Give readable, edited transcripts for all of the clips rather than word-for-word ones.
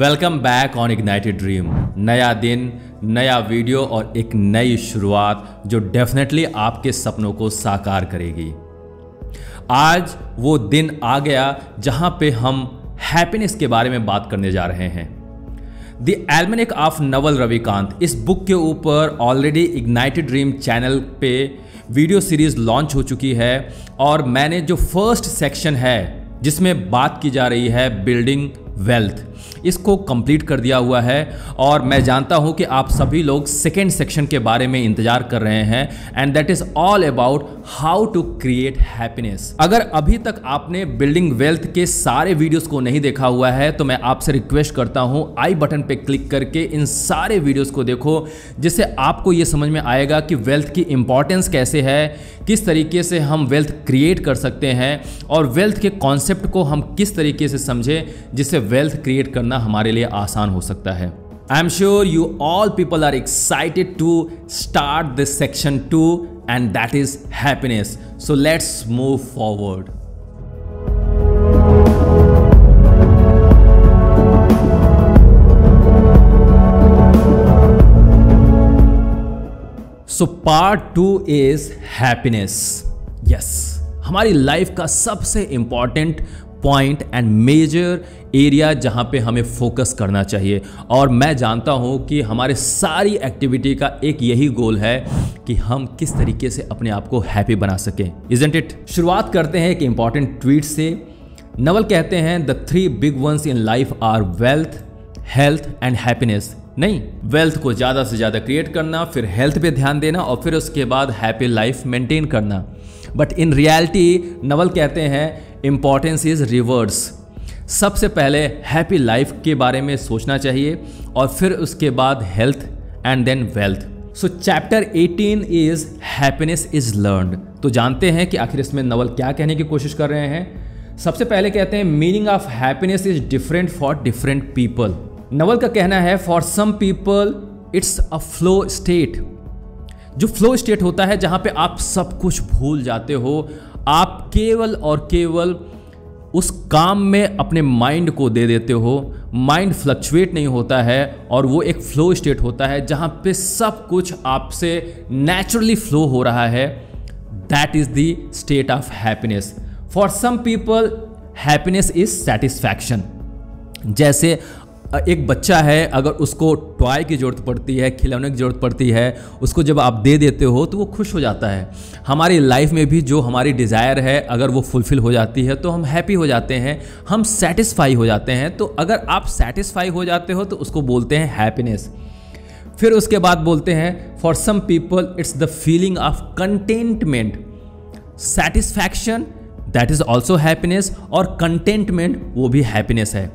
Welcome back on ignited dream. नया दिन, नया वीडियो और एक नई शुरुआत जो डेफिनेटली आपके सपनों को साकार करेगी। आज वो दिन आ गया जहां पे हम हैप्पीनेस के बारे में बात करने जा रहे हैं। द एल्मेनिक ऑफ नवल रविकांत, इस बुक के ऊपर ऑलरेडी इग्नाइटेड ड्रीम चैनल पे वीडियो सीरीज लॉन्च हो चुकी है और मैंने जो फर्स्ट सेक्शन है जिसमें बात की जा रही है बिल्डिंग वेल्थ, इसको कंप्लीट कर दिया हुआ है और मैं जानता हूं कि आप सभी लोग सेकेंड सेक्शन के बारे में इंतजार कर रहे हैं and that is all about how to create happiness. अगर अभी तक आपने बिल्डिंग वेल्थ के सारे वीडियोस को नहीं देखा हुआ है तो मैं आपसे रिक्वेस्ट करता हूं आई बटन पे क्लिक करके इन सारे वीडियोस को देखो, जिससे आपको ये समझ में आएगा कि वेल्थ की इंपॉर्टेंस कैसे है, किस तरीके से हम वेल्थ क्रिएट कर सकते हैं और वेल्थ के कॉन्सेप्ट को हम किस तरीके से समझें जिससे वेल्थ क्रिएट करना हमारे लिए आसान हो सकता है। I am sure you all people are excited to start this section 2 and that is happiness. So let's move forward. So part 2 is happiness. Yes, हमारी लाइफ का सबसे important point and major area जहां पे हमें focus करना चाहिए और मैं जानता हूं कि हमारे सारी एक्टिविटी का एक यही गोल है कि हम किस तरीके से अपने आप को हैप्पी बना सकें, इजंट इट। शुरुआत करते हैं एक इंपॉर्टेंट ट्वीट से। नवल कहते हैं the 3 big ones in life are wealth, health and happiness. नहीं, वेल्थ को ज़्यादा से ज़्यादा क्रिएट करना, फिर हेल्थ पे ध्यान देना और फिर उसके बाद हैप्पी लाइफ मेंटेन करना। बट इन रियलिटी नवल कहते हैं इंपॉर्टेंस इज रिवर्स। सबसे पहले हैप्पी लाइफ के बारे में सोचना चाहिए और फिर उसके बाद health and then wealth. So chapter 18 is happiness is learned. तो जानते हैं कि आखिर इसमें नवल क्या कहने की कोशिश कर रहे हैं। सबसे पहले कहते हैं meaning of happiness is different for different people. Naval का कहना है for some people it's a flow state. जो फ्लो स्टेट होता है जहां पे आप सब कुछ भूल जाते हो, आप केवल और केवल उस काम में अपने माइंड को दे देते हो, माइंड फ्लक्चुएट नहीं होता है और वो एक फ्लो स्टेट होता है जहां पे सब कुछ आपसे नेचुरली फ्लो हो रहा है। That is the state of happiness. For some people happiness is satisfaction. जैसे एक बच्चा है, अगर उसको टॉय की ज़रूरत पड़ती है, खिलौने की ज़रूरत पड़ती है, उसको जब आप दे देते हो तो वो खुश हो जाता है। हमारी लाइफ में भी जो हमारी डिज़ायर है अगर वो फुलफ़िल हो जाती है तो हम हैप्पी हो जाते हैं, हम सेटिस्फाई हो जाते हैं। तो अगर आप सेटिस्फाई हो जाते हो तो उसको बोलते हैं हैप्पीनेस। फिर उसके बाद बोलते हैं for some people it's the feeling of contentment. Satisfaction that is also happiness और कंटेंटमेंट वो भी हैप्पीनेस है।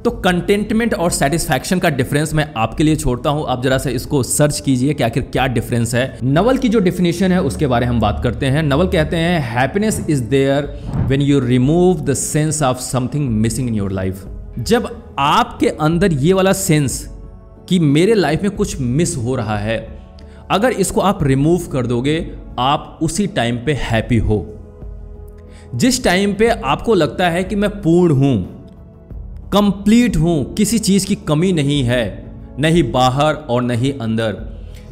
तो कंटेंटमेंट और सेटिस्फैक्शन का डिफरेंस मैं आपके लिए छोड़ता हूं, आप जरा सा इसको सर्च कीजिए कि आखिर क्या डिफरेंस है। नवल की जो डिफिनेशन है उसके बारे में हम बात करते हैं। नवल कहते हैं happiness is there when you remove the sense of something missing in your life. जब आपके अंदर ये वाला सेंस कि मेरे लाइफ में कुछ मिस हो रहा है, अगर इसको आप रिमूव कर दोगे, आप उसी टाइम पे हैप्पी हो। जिस टाइम पे आपको लगता है कि मैं पूर्ण हूं, कंप्लीट हूं, किसी चीज की कमी नहीं है, नहीं बाहर और नहीं अंदर,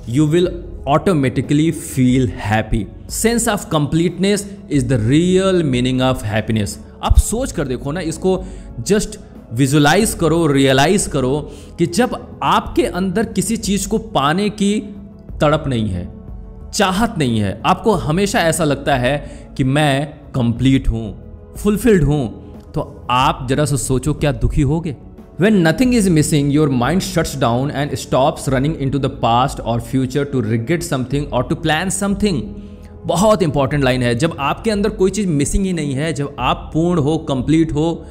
you will automatically feel happy. Sense of completeness is the real meaning of happiness. आप सोच कर देखो ना, इसको जस्ट विजुलाइज करो, रियलाइज करो कि जब आपके अंदर किसी चीज को पाने की तड़प नहीं है, चाहत नहीं है, आपको हमेशा ऐसा लगता है कि मैं कंप्लीट हूं, फुलफिल्ड हूं, तो आप जरा सा सोचो क्या दुखी होगे। When nothing is missing, your mind shuts down and stops running into the past or future to regret something or to plan something. बहुत इंपॉर्टेंट लाइन है। जब आपके अंदर कोई चीज़ मिसिंग ही नहीं है, जब आप पूर्ण हो, कंप्लीट हो,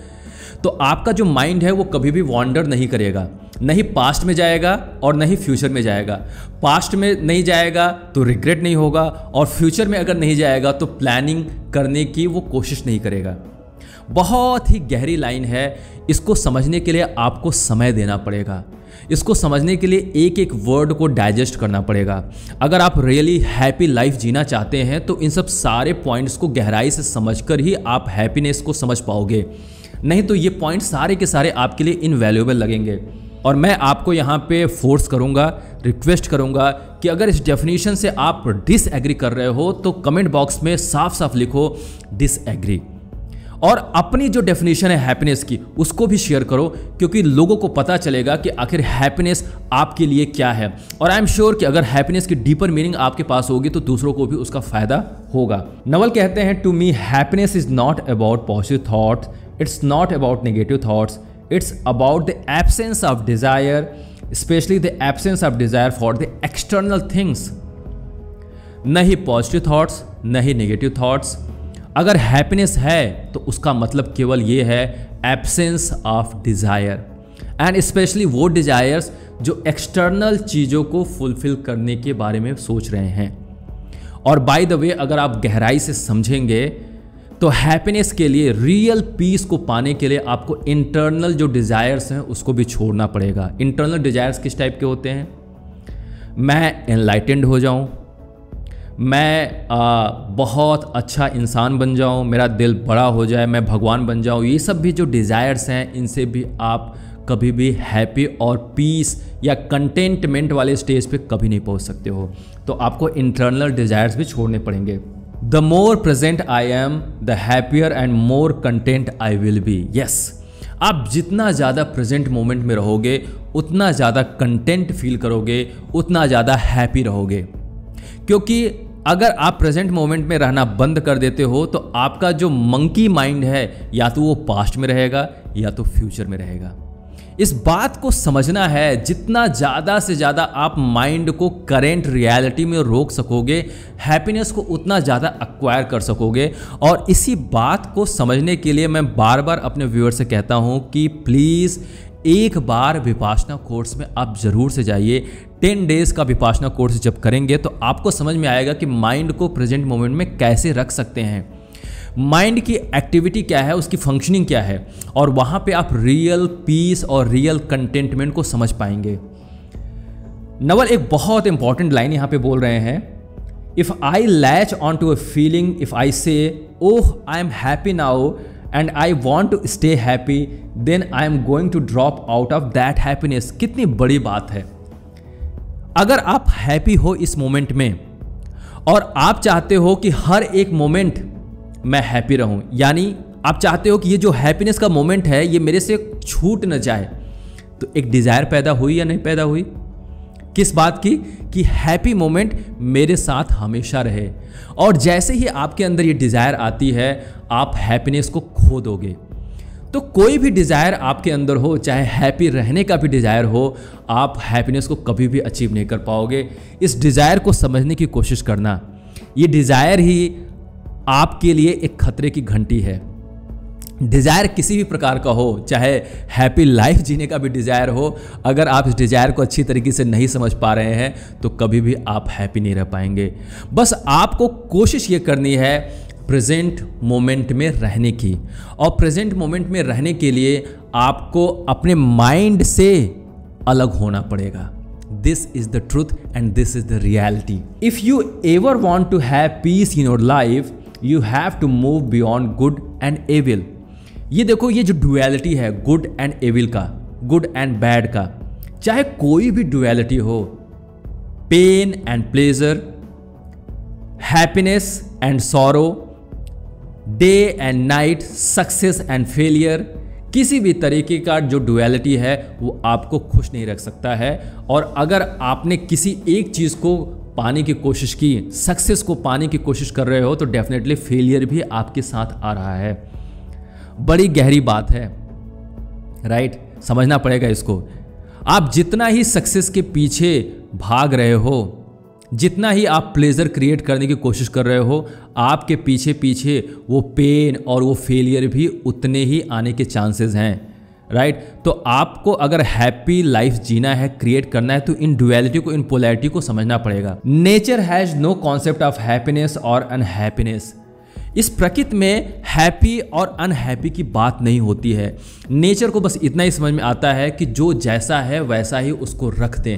तो आपका जो माइंड है वो कभी भी वॉन्डर नहीं करेगा, नहीं पास्ट में जाएगा और नहीं फ्यूचर में जाएगा। पास्ट में नहीं जाएगा तो रिग्रेट नहीं होगा और फ्यूचर में अगर नहीं जाएगा तो प्लानिंग करने की वो कोशिश नहीं करेगा। बहुत ही गहरी लाइन है। इसको समझने के लिए आपको समय देना पड़ेगा, इसको समझने के लिए एक एक वर्ड को डाइजेस्ट करना पड़ेगा। अगर आप रियली हैप्पी लाइफ जीना चाहते हैं तो इन सब सारे पॉइंट्स को गहराई से समझकर ही आप हैप्पीनेस को समझ पाओगे। नहीं तो ये पॉइंट सारे के सारे आपके लिए इनवैल्यूएबल लगेंगे। और मैं आपको यहाँ पे फोर्स करूँगा, रिक्वेस्ट करूँगा कि अगर इस डेफिनेशन से आप डिसएग्री कर रहे हो तो कमेंट बॉक्स में साफ साफ लिखो डिसएग्री, और अपनी जो डेफिनेशन है हैप्पीनेस की उसको भी शेयर करो, क्योंकि लोगों को पता चलेगा कि आखिर हैप्पीनेस आपके लिए क्या है। और आई एम श्योर कि अगर हैप्पीनेस की डीपर मीनिंग आपके पास होगी तो दूसरों को भी उसका फायदा होगा। नवल कहते हैं, to me happiness is not about positive thoughts, it's not about negative thoughts, it's about the absence of desire, especially the absence of desire for the external things. न ही पॉजिटिव थॉट्स न ही नेगेटिव थॉट्स। अगर happiness है तो उसका मतलब केवल ये है absence of desire, and especially वो डिजायर्स जो एक्सटर्नल चीज़ों को फुलफिल करने के बारे में सोच रहे हैं। और बाय द वे अगर आप गहराई से समझेंगे तो हैप्पीनेस के लिए, रियल पीस को पाने के लिए आपको इंटरनल जो डिजायर्स हैं उसको भी छोड़ना पड़ेगा। इंटरनल डिजायर्स किस टाइप के होते हैं? मैं एनलाइटेंड हो जाऊं, मैं बहुत अच्छा इंसान बन जाऊं, मेरा दिल बड़ा हो जाए, मैं भगवान बन जाऊं, ये सब भी जो डिज़ायर्स हैं इनसे भी आप कभी भी हैप्पी और पीस या कंटेंटमेंट वाले स्टेज पे कभी नहीं पहुंच सकते हो। तो आपको इंटरनल डिज़ायर्स भी छोड़ने पड़ेंगे। The more present I am the happier and more content I will be. Yes, आप जितना ज़्यादा प्रेजेंट मोमेंट में रहोगे उतना ज़्यादा कंटेंट फील करोगे, उतना ज़्यादा हैप्पी रहोगे। क्योंकि अगर आप प्रेजेंट मोमेंट में रहना बंद कर देते हो तो आपका जो मंकी माइंड है या तो वो पास्ट में रहेगा या तो फ्यूचर में रहेगा। इस बात को समझना है, जितना ज़्यादा से ज़्यादा आप माइंड को करेंट रियलिटी में रोक सकोगे, हैप्पीनेस को उतना ज़्यादा एक्वायर कर सकोगे। और इसी बात को समझने के लिए मैं बार बार अपने व्यूअर से कहता हूँ कि प्लीज़ एक बार विपासना कोर्स में आप ज़रूर से जाइए। 10 डेज़ का विपासना कोर्स जब करेंगे तो आपको समझ में आएगा कि माइंड को प्रेजेंट मोमेंट में कैसे रख सकते हैं, माइंड की एक्टिविटी क्या है, उसकी फंक्शनिंग क्या है, और वहाँ पे आप रियल पीस और रियल कंटेंटमेंट को समझ पाएंगे। नवल एक बहुत इंपॉर्टेंट लाइन यहाँ पे बोल रहे हैं, if I latch on to a feeling, if I say oh I am happy now and I want to stay happy, then I am going to drop out of that happiness। कितनी बड़ी बात है। अगर आप happy हो इस moment में और आप चाहते हो कि हर एक मोमेंट मैं हैप्पी रहूं, यानी आप चाहते हो कि ये जो हैप्पीनेस का मोमेंट है ये मेरे से छूट न जाए, तो एक डिज़ायर पैदा हुई या नहीं पैदा हुई? किस बात की? कि हैप्पी मोमेंट मेरे साथ हमेशा रहे। और जैसे ही आपके अंदर ये डिज़ायर आती है आप हैप्पीनेस को खो दोगे। तो कोई भी डिज़ायर आपके अंदर हो, चाहे हैप्पी रहने का भी डिज़ायर हो, आप हैप्पीनेस को कभी भी अचीव नहीं कर पाओगे। इस डिज़ायर को समझने की कोशिश करना। ये डिज़ायर ही आपके लिए एक खतरे की घंटी है। डिज़ायर किसी भी प्रकार का हो, चाहे हैप्पी लाइफ जीने का भी डिज़ायर हो, अगर आप इस डिज़ायर को अच्छी तरीके से नहीं समझ पा रहे हैं तो कभी भी आप हैप्पी नहीं रह पाएंगे। बस आपको कोशिश ये करनी है प्रेजेंट मोमेंट में रहने की, और प्रेजेंट मोमेंट में रहने के लिए आपको अपने माइंड से अलग होना पड़ेगा। This is the truth and this is the reality. If you ever want to have peace in your life, you have to move beyond good and evil. ये देखो, ये जो डुअलिटी है गुड एंड एविल का, good and bad का, चाहे कोई भी डुअलिटी हो, pain and pleasure, happiness and sorrow, day and night, success and failure, किसी भी तरीके का जो डुअलिटी है वो आपको खुश नहीं रख सकता है। और अगर आपने किसी एक चीज़ को पाने की कोशिश की, सक्सेस को पाने की कोशिश कर रहे हो, तो डेफिनेटली फेलियर भी आपके साथ आ रहा है। बड़ी गहरी बात है, राइट? समझना पड़ेगा इसको। आप जितना ही सक्सेस के पीछे भाग रहे हो, जितना ही आप प्लेजर क्रिएट करने की कोशिश कर रहे हो, आपके पीछे पीछे वो पेन और वो फेलियर भी उतने ही आने के चांसेस हैं, राइट? तो आपको अगर हैप्पी लाइफ जीना है, क्रिएट करना है, तो इन डुअलिटी को, इन पोलैरिटी को समझना पड़ेगा। Nature has no concept of happiness और अनहैप्पीनेस। इस प्रकृति में हैप्पी और अनहैप्पी की बात नहीं होती है। नेचर को बस इतना ही समझ में आता है कि जो जैसा है वैसा ही उसको रख दें।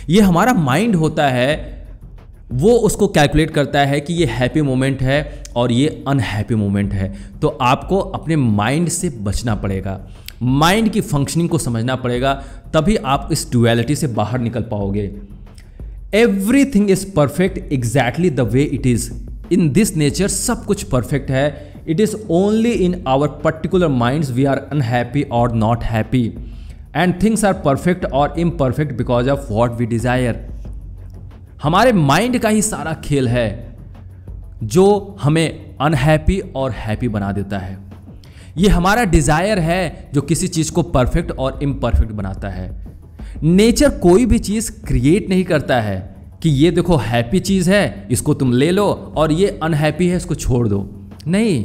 ये हमारा माइंड होता है वो उसको कैलकुलेट करता है कि ये हैप्पी मोमेंट है और ये अनहैप्पी मोमेंट है। तो आपको अपने माइंड से बचना पड़ेगा, माइंड की फंक्शनिंग को समझना पड़ेगा, तभी आप इस डुअलिटी से बाहर निकल पाओगे। Everything is perfect exactly the way it is. In this nature सब कुछ परफेक्ट है। It is only in our particular minds we are unhappy और not happy, and things are perfect और imperfect because of what we desire. हमारे mind का ही सारा खेल है जो हमें अनहैप्पी और हैप्पी बना देता है। ये हमारा डिजायर है जो किसी चीज को परफेक्ट और इम्परफेक्ट बनाता है। नेचर कोई भी चीज क्रिएट नहीं करता है कि ये देखो हैप्पी चीज है इसको तुम ले लो और ये अनहैप्पी है इसको छोड़ दो। नहीं,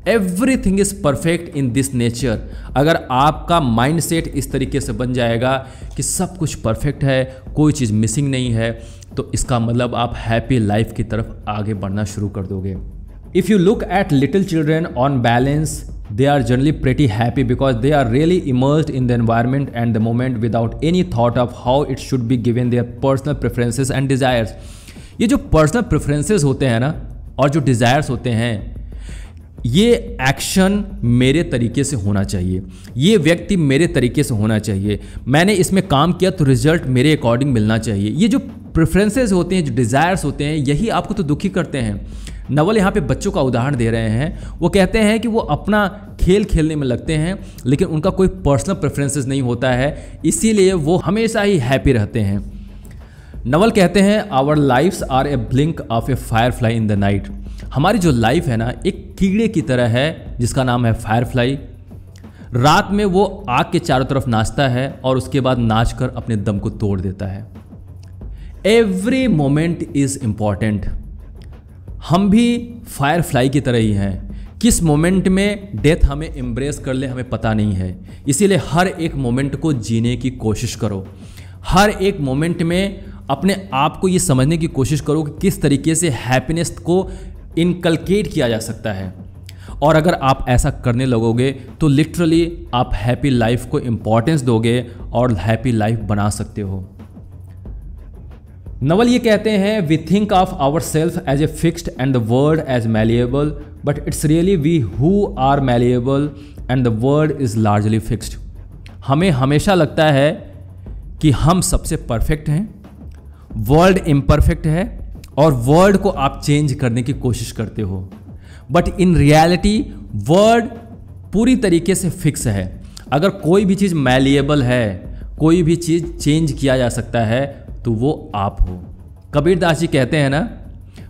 everything is perfect in this nature. अगर आपका माइंड सेट इस तरीके से बन जाएगा कि सब कुछ परफेक्ट है, कोई चीज़ मिसिंग नहीं है, तो इसका मतलब आप हैप्पी लाइफ की तरफ आगे बढ़ना शुरू कर दोगे। If you look at little children on balance, they are generally pretty happy because they are really immersed in the environment and the moment without any thought of how it should be given their personal preferences and desires। ये जो personal preferences होते हैं ना और जो desires होते हैं, ये एक्शन मेरे तरीके से होना चाहिए, ये व्यक्ति मेरे तरीके से होना चाहिए, मैंने इसमें काम किया तो रिजल्ट मेरे अकॉर्डिंग मिलना चाहिए। ये जो प्रेफरेंसेस होते हैं, जो डिज़ायर्स होते हैं, यही आपको तो दुखी करते हैं। नवल यहाँ पे बच्चों का उदाहरण दे रहे हैं। वो कहते हैं कि वो अपना खेल खेलने में लगते हैं लेकिन उनका कोई पर्सनल प्रेफरेंसेस नहीं होता है, इसीलिए वो हमेशा ही हैप्पी रहते हैं। नवल कहते हैं our lives are a blink of a firefly in the night. हमारी जो लाइफ है ना, एक कीड़े की तरह है जिसका नाम है फायरफ्लाई। रात में वो आग के चारों तरफ नाचता है और उसके बाद नाचकर अपने दम को तोड़ देता है। Every moment is important. हम भी फायरफ्लाई की तरह ही हैं। किस मोमेंट में डेथ हमें एम्ब्रेस कर ले हमें पता नहीं है, इसीलिए हर एक मोमेंट को जीने की कोशिश करो। हर एक मोमेंट में अपने आप को ये समझने की कोशिश करो कि किस तरीके से हैप्पीनेस को इनकलकेट किया जा सकता है, और अगर आप ऐसा करने लगोगे तो लिटरली आप हैप्पी लाइफ को इम्पॉर्टेंस दोगे और हैप्पी लाइफ बना सकते हो। नवल ये कहते हैं we think of our self as a fixed and the world as malleable, but it's really we who are malleable and the world is largely fixed. हमें हमेशा लगता है कि हम सबसे परफेक्ट हैं, वर्ल्ड इम्परफेक्ट है और वर्ल्ड को आप चेंज करने की कोशिश करते हो, बट इन रियलिटी वर्ल्ड पूरी तरीके से फिक्स है। अगर कोई भी चीज़ मैलिएबल है, कोई भी चीज़ चेंज किया जा सकता है, तो वो आप हो। कबीर दास जी कहते हैं ना,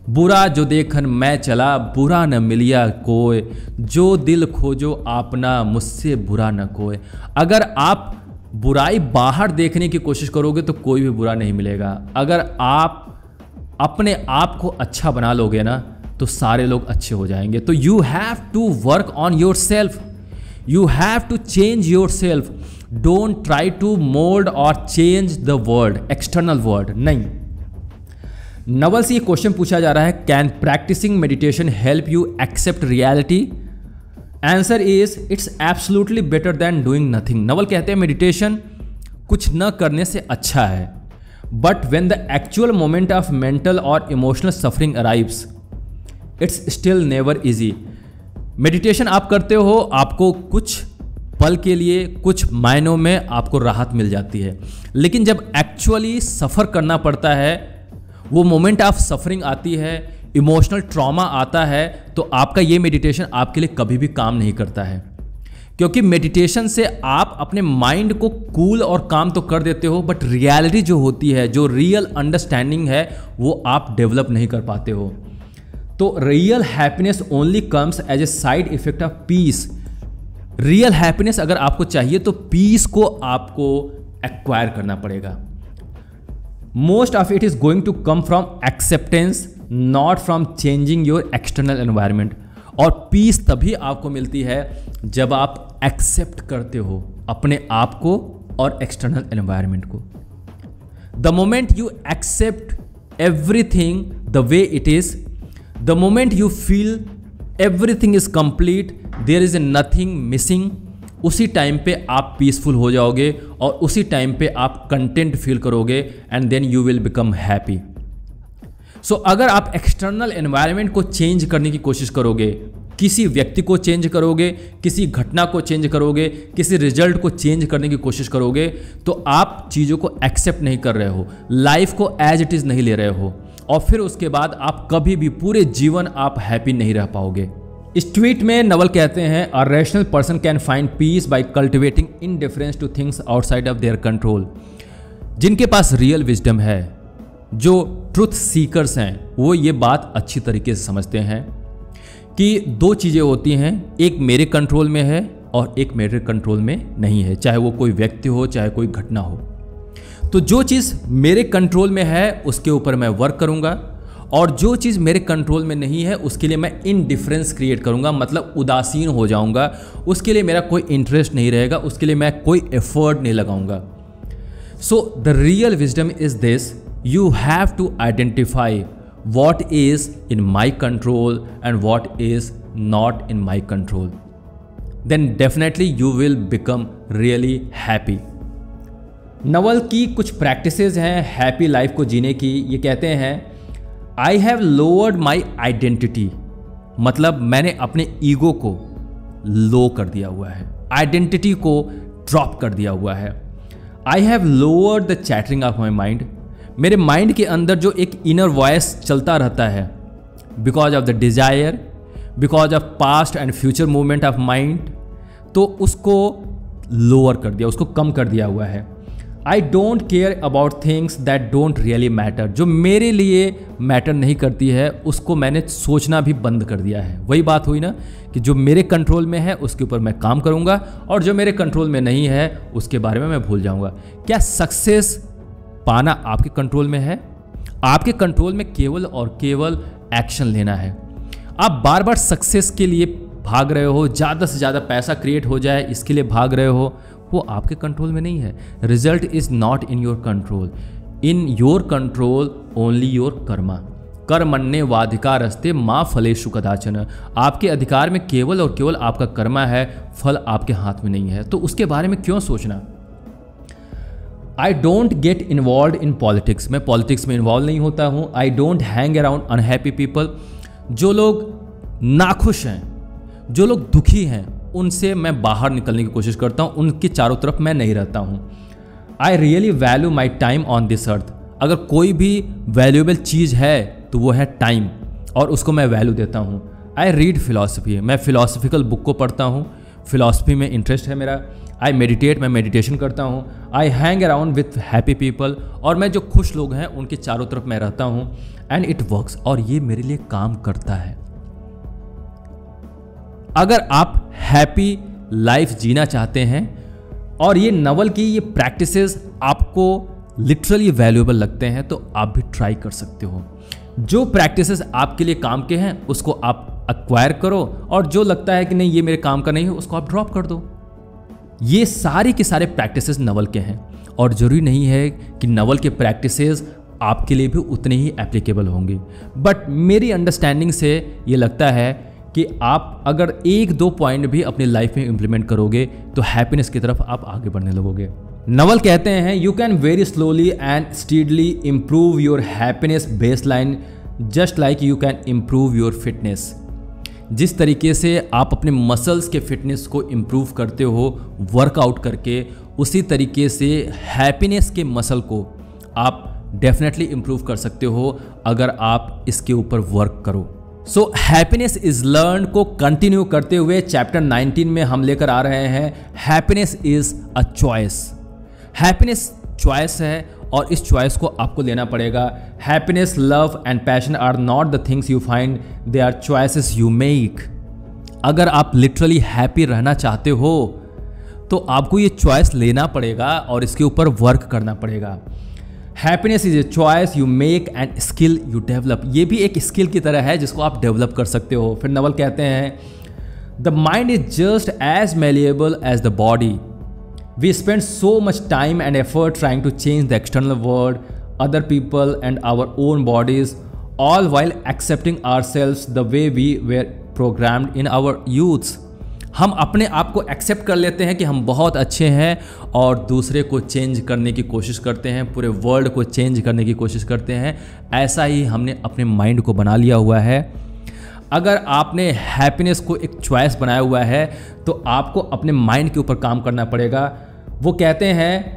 बुरा जो देखन मैं चला बुरा न मिलिया कोय, जो दिल खोजो आपना मुझसे बुरा न कोय। अगर आप बुराई बाहर देखने की कोशिश करोगे तो कोई भी बुरा नहीं मिलेगा। अगर आप अपने आप को अच्छा बना लोगे ना तो सारे लोग अच्छे हो जाएंगे। तो you have to work on yourself, you have to change yourself. Don't try to mold और change the world, external world नहीं। नवल से ये क्वेश्चन पूछा जा रहा है, can practicing meditation help you accept reality? Answer is it's absolutely better than doing nothing. Naval कहते हैं मेडिटेशन कुछ न करने से अच्छा है, but when the actual moment of mental और emotional suffering arrives it's still never easy. Meditation आप करते हो, आपको कुछ पल के लिए कुछ मायनों में आपको राहत मिल जाती है, लेकिन जब एक्चुअली सफ़र करना पड़ता है, वो मोमेंट ऑफ सफरिंग आती है, इमोशनल ट्रॉमा आता है, तो आपका ये मेडिटेशन आपके लिए कभी भी काम नहीं करता है। क्योंकि मेडिटेशन से आप अपने माइंड को कूल और काम तो कर देते हो, बट रियलिटी जो होती है, जो रियल अंडरस्टैंडिंग है, वो आप डेवलप नहीं कर पाते हो। तो real happiness only comes as a side effect of peace. Real happiness अगर आपको चाहिए तो पीस को आपको एक्वायर करना पड़ेगा। Most of it is going to come from acceptance, not from changing your external environment. और पीस तभी आपको मिलती है जब आप एक्सेप्ट करते हो अपने आप को और एक्सटर्नल एनवायरनमेंट को। The moment you accept everything the way it is, the moment you feel everything is complete, there is nothing missing, उसी टाइम पे आप पीसफुल हो जाओगे और उसी टाइम पे आप कंटेंट फील करोगे and then you will become happy. So अगर आप एक्सटर्नल एनवायरनमेंट को चेंज करने की कोशिश करोगे, किसी व्यक्ति को चेंज करोगे, किसी घटना को चेंज करोगे, किसी रिजल्ट को चेंज करने की कोशिश करोगे, तो आप चीज़ों को एक्सेप्ट नहीं कर रहे हो, लाइफ को एज इट इज़ नहीं ले रहे हो, और फिर उसके बाद आप कभी भी पूरे जीवन आप हैप्पी नहीं रह पाओगे। इस ट्वीट में नवल कहते हैं, a rational person can find peace by cultivating indifference to things outside of their control. जिनके पास रियल विजडम है, जो ट्रुथ सीकर्स हैं, वो ये बात अच्छी तरीके से समझते हैं कि दो चीज़ें होती हैं, एक मेरे कंट्रोल में है और एक मेरे कंट्रोल में नहीं है, चाहे वो कोई व्यक्ति हो, चाहे कोई घटना हो। तो जो चीज़ मेरे कंट्रोल में है उसके ऊपर मैं वर्क करूँगा, और जो चीज़ मेरे कंट्रोल में नहीं है उसके लिए मैं इनडिफरेंस क्रिएट करूँगा, मतलब उदासीन हो जाऊँगा, उसके लिए मेरा कोई इंटरेस्ट नहीं रहेगा, उसके लिए मैं कोई एफर्ट नहीं लगाऊँगा। So the real wisdom is this, you have to identify what is in my control and what is not in my control. Then definitely you will become really happy. Naval की कुछ प्रैक्टिसेस हैं happy life को जीने की। ये कहते हैं, I have lowered my identity, मतलब मैंने अपने ईगो को लो कर दिया हुआ है, आइडेंटिटी को ड्रॉप कर दिया हुआ है। I have lowered the chattering of my mind, मेरे माइंड के अंदर जो एक इनर वॉइस चलता रहता है, because of the desire, because of past and future movement of mind, तो उसको लोअर कर दिया, उसको कम कर दिया हुआ है। I don't care about things that don't really matter, जो मेरे लिए मैटर नहीं करती है उसको मैंने सोचना भी बंद कर दिया है। वही बात हुई ना कि जो मेरे कंट्रोल में है उसके ऊपर मैं काम करूँगा, और जो मेरे कंट्रोल में नहीं है उसके बारे में मैं भूल जाऊँगा। क्या सक्सेस पाना आपके कंट्रोल में है? आपके कंट्रोल में केवल और केवल एक्शन लेना है। आप बार बार सक्सेस के लिए भाग रहे हो, ज़्यादा से ज़्यादा पैसा क्रिएट हो जाए इसके लिए भाग रहे हो, वो आपके कंट्रोल में नहीं है। Result is not in your control, in your control only your karma. कर्मण्ये वाधिकारस्ते माँ फलेषु कदाचन। आपके अधिकार में केवल और केवल आपका कर्मा है, फल आपके हाथ में नहीं है, तो उसके बारे में क्यों सोचना। I don't get involve in politics, मैं पॉलिटिक्स में इन्वॉल्व नहीं होता हूँ। I don't hang around unhappy people, जो लोग नाखुश हैं, जो लोग दुखी हैं, उनसे मैं बाहर निकलने की कोशिश करता हूँ, उनके चारों तरफ मैं नहीं रहता हूँ। I really value my time on this earth, अगर कोई भी वैल्यूएबल चीज़ है तो वो है टाइम, और उसको मैं वैल्यू देता हूँ। आई रीड फिलॉसफी, मैं फिलोसफिकल बुक को पढ़ता हूँ, फिलॉसफी में इंटरेस्ट है मेरा। आई मेडिटेट, मैं मेडिटेशन करता हूँ। I hang around with happy people, और मैं जो खुश लोग हैं उनके चारों तरफ मैं रहता हूँ। एंड इट वर्क्स, और ये मेरे लिए काम करता है। अगर आप हैप्पी लाइफ जीना चाहते हैं और ये नवल की ये प्रैक्टिसेस आपको लिटरली वैल्यूएबल लगते हैं, तो आप भी ट्राई कर सकते हो। जो प्रैक्टिसेस आपके लिए काम के हैं उसको आप एक्वायर करो, और जो लगता है कि नहीं ये मेरे काम का नहीं है उसको आप ड्रॉप कर दो। ये सारे के सारे प्रैक्टिसेस नवल के हैं, और ज़रूरी नहीं है कि नवल के प्रैक्टिसेस आपके लिए भी उतने ही एप्लीकेबल होंगे। बट मेरी अंडरस्टैंडिंग से ये लगता है कि आप अगर एक दो पॉइंट भी अपनी लाइफ में इंप्लीमेंट करोगे तो हैप्पीनेस की तरफ आप आगे बढ़ने लगोगे। नवल कहते हैं, you can very slowly and steadily improve your happiness baseline just like you can improve your fitness. जिस तरीके से आप अपने मसल्स के फिटनेस को इम्प्रूव करते हो वर्कआउट करके, उसी तरीके से हैप्पीनेस के मसल को आप डेफिनेटली इम्प्रूव कर सकते हो अगर आप इसके ऊपर वर्क करो। सो हैप्पीनेस इज लर्न को कंटिन्यू करते हुए चैप्टर 19 में हम लेकर आ रहे हैं, happiness is a choice. Happiness choice है और इस चॉइस को आपको लेना पड़ेगा। Happiness, love and passion are not the things you find, they are choices you make. अगर आप लिटरली हैप्पी रहना चाहते हो तो आपको ये चॉइस लेना पड़ेगा और इसके ऊपर वर्क करना पड़ेगा। Happiness is a choice you make and skill you develop. ये भी एक स्किल की तरह है जिसको आप डेवलप कर सकते हो। फिर नवल कहते हैं, the mind is just as malleable as the body. We spend so much time and effort trying to change the external world, other people and our own bodies, all while accepting ourselves the way we were programmed in our youths. हम अपने आप को accept कर लेते हैं कि हम बहुत अच्छे हैं और दूसरे को चेंज करने की कोशिश करते हैं, पूरे वर्ल्ड को चेंज करने की कोशिश करते हैं। ऐसा ही हमने अपने माइंड को बना लिया हुआ है। अगर आपने हैप्पीनेस को एक चॉइस बनाया हुआ है तो आपको अपने माइंड के ऊपर काम करना पड़ेगा। वो कहते हैं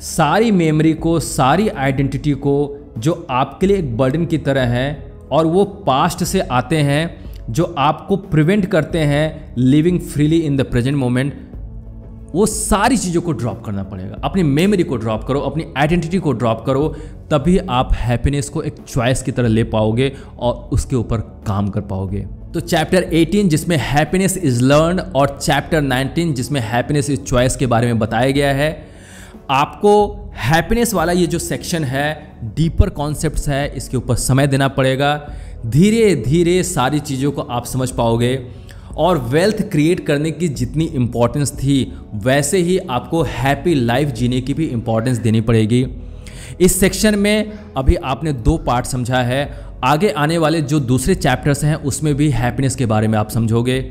सारी मेमोरी को, सारी आइडेंटिटी को जो आपके लिए एक बर्डन की तरह है और वो पास्ट से आते हैं, जो आपको प्रिवेंट करते हैं living freely in the present moment, वो सारी चीज़ों को ड्रॉप करना पड़ेगा। अपनी मेमोरी को ड्रॉप करो, अपनी आइडेंटिटी को ड्रॉप करो, तभी आप हैप्पीनेस को एक चॉइस की तरह ले पाओगे और उसके ऊपर काम कर पाओगे। तो चैप्टर 18 जिसमें हैप्पीनेस इज लर्न्ड और चैप्टर 19 जिसमें हैप्पीनेस इज चॉइस के बारे में बताया गया है। आपको हैप्पीनेस वाला ये जो सेक्शन है, डीपर कॉन्सेप्ट्स है, इसके ऊपर समय देना पड़ेगा। धीरे धीरे सारी चीज़ों को आप समझ पाओगे और वेल्थ क्रिएट करने की जितनी इम्पोर्टेंस थी वैसे ही आपको हैप्पी लाइफ जीने की भी इम्पोर्टेंस देनी पड़ेगी। इस सेक्शन में अभी आपने 2 पार्ट समझा है, आगे आने वाले जो दूसरे चैप्टर्स हैं उसमें भी हैप्पीनेस के बारे में आप समझोगे।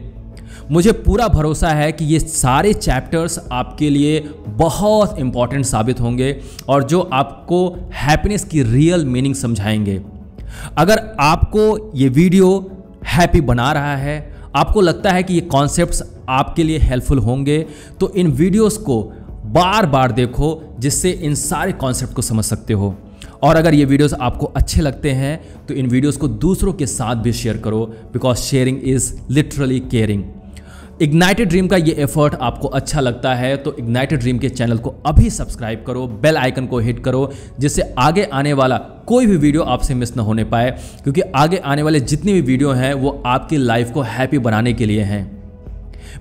मुझे पूरा भरोसा है कि ये सारे चैप्टर्स आपके लिए बहुत इम्पॉर्टेंट साबित होंगे और जो आपको हैप्पीनेस की रियल मीनिंग समझाएंगे। अगर आपको ये वीडियो हैप्पी बना रहा है, आपको लगता है कि ये कॉन्सेप्ट्स आपके लिए हेल्पफुल होंगे, तो इन वीडियोस को बार बार देखो जिससे इन सारे कॉन्सेप्ट को समझ सकते हो। और अगर ये वीडियोस आपको अच्छे लगते हैं तो इन वीडियोस को दूसरों के साथ भी शेयर करो, because sharing is literally caring. Ignited dream का ये एफर्ट आपको अच्छा लगता है तो इग्नाइटेड ड्रीम के चैनल को अभी सब्सक्राइब करो, बेल आइकन को हिट करो, जिससे आगे आने वाला कोई भी वीडियो आपसे मिस ना होने पाए, क्योंकि आगे आने वाले जितनी भी वीडियो हैं वो आपकी लाइफ को हैप्पी बनाने के लिए हैं।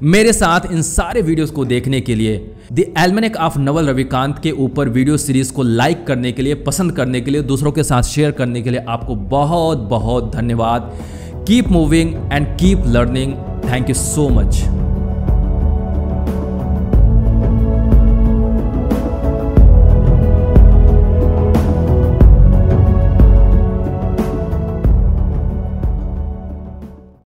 मेरे साथ इन सारे वीडियोस को देखने के लिए, द एल्मेनिक ऑफ नवल रविकांत के ऊपर वीडियो सीरीज को लाइक करने के लिए, पसंद करने के लिए, दूसरों के साथ शेयर करने के लिए आपको बहुत बहुत धन्यवाद। Keep moving and keep learning. Thank you so much.